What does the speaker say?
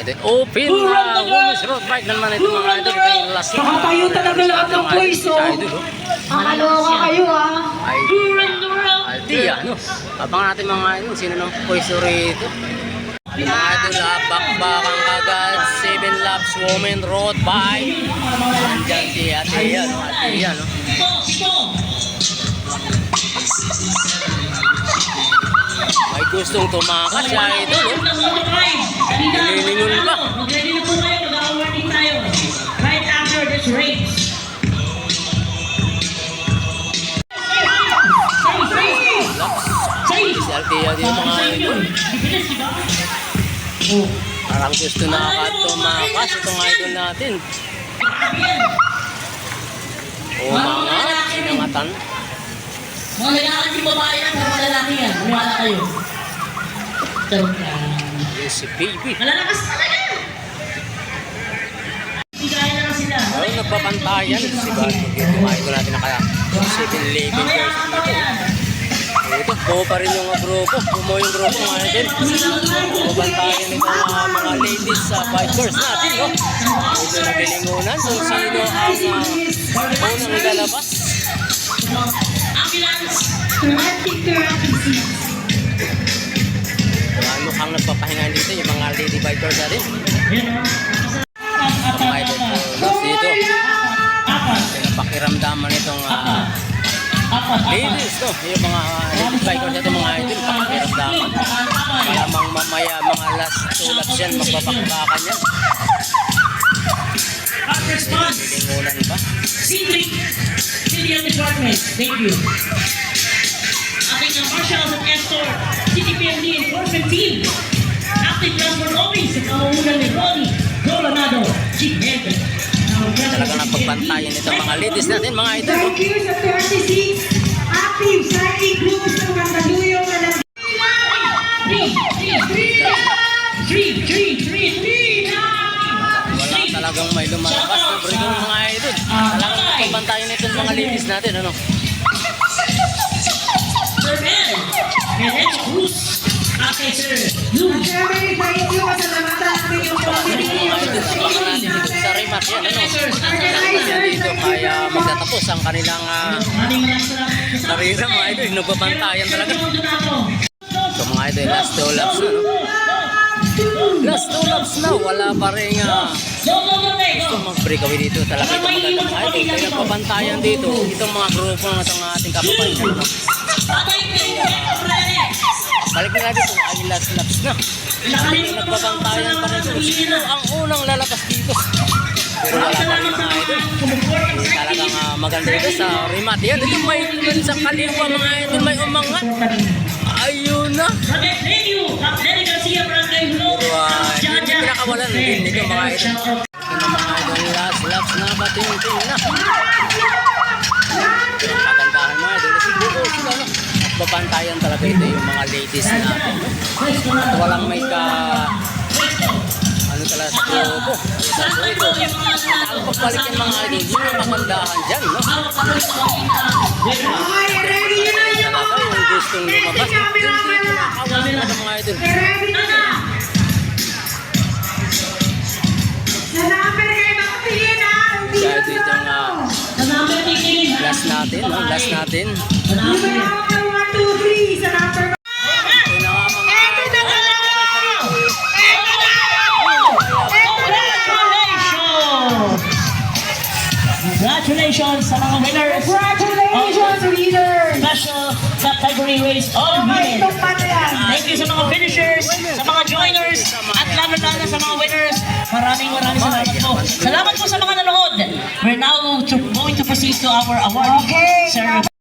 idol. Open na women's road bike naman ito mga idol. Ito yung last na. Nakatayo talaga lahat ng pwesto. Nakaloka kayo ha. Aldi ano. Abangan natin mga idol. Sino ng pwesto rito? Mga idol ha. Bakbakang kagad. 7 laps women road bike. Diyan si Ate Yan. Ate Yan. May gustong tumakas siya ito. Nililingon pa. Mag-ready na po kayo. Mag-awarding tayo. Right after this race. Si Althea din mga idol. Parang gusto na tumakas itong idol natin. O mga sinangatan. Mga nag-aating babae yan, mga lalaki yan. Maniwala kayo. Yung si Baby. Malalakas talaga! Bigaya na lang sila. Ay, nagpapantayan si Bago. Yung mga idol natin na kaya 7 level years dito. Ito, buo pa rin yung grupo. Bumo yung grupo mga idol. Papantayan ito mga ladies sa bikers natin. No? Ito na bilingunan kung sino ang unang lalabas. Ano ang nagpapahinga dito yung mga lady bikers natin. Mga idol dito. Pinapakiramdaman itong ladies, no? Yung mga lady bikers natin mga idol, pakiramdaman. Malamang mamaya mga last 2 laps yan, magbabakbakan yan. Bilingunan pa. City Department, thank you. Ating Marshals and Escort, CTPMD Enforcement Team, Active Transport Office, sa kamuhunan ni Ronnie Coronado, Chief Head. Talagang napagbantayan itong mga ladies natin, mga idol. Thank you sa 36 active cycling groups ng Mandaluyong na nag- 3 Wala talagang may lumalabas ng brigong mga idol. Talagang napagbantayan itong mga ladies natin, ano? Sir Ben, Menecho Cruz, Ate Sir Luz. Siyempre, thank you. Masalamatan namin yung committee. Mga idol, abangan natin dito sa Rimat yan, ano? Yan dito, kaya magtatapos ang kanilang karira, mga idol. Nagbabantayan talaga. So mga idol, last 2 laps na, no? Last 2 laps na, wala pa rin gusto mag-breakaway dito. Talaga ito magandang mga idol. Kaya nagbabantayan dito, itong mga grupo ng ating kapapanyan, no? Balik na natin kung ay last laps na. Nagbabantayan pa rin kung sino ang unang lalabas dito. Pero wala pa rin mga idol. Talagang maganda dito sa Rimat. Yan, ito may sa kaliwa mga idol, may umangat. Ayun na. Hindi pinakawalan din dito mga idol. Ito mga idol, last laps na bating-ting na. Kagandahan mga idol. Siguro sila, no? Babantayan talaga ito yung mga ladies natin. At walang may ano talaga sa grupo. So ito, ang pagbalikin mga idol, yun ang kagandahan dyan, no? Okay, ready yun na yung mga Yung gustong lumabas, hindi kinakawalan na mga idol. ready na na. Sa number kayo nakatingin ha. Hindi Kaya na dito ang last natin, no? Last natin. number 1, 2, 3. Sa number Ito na nga mga Congratulations sa mga winners. Congratulations, leaders! Special category race all women. Thank you sa mga finishers, sa mga joiners, at lalo-lalo sa mga winners. Maraming salamat po. Salamat po sa mga nanood. We're now going to proceed to our award ceremony.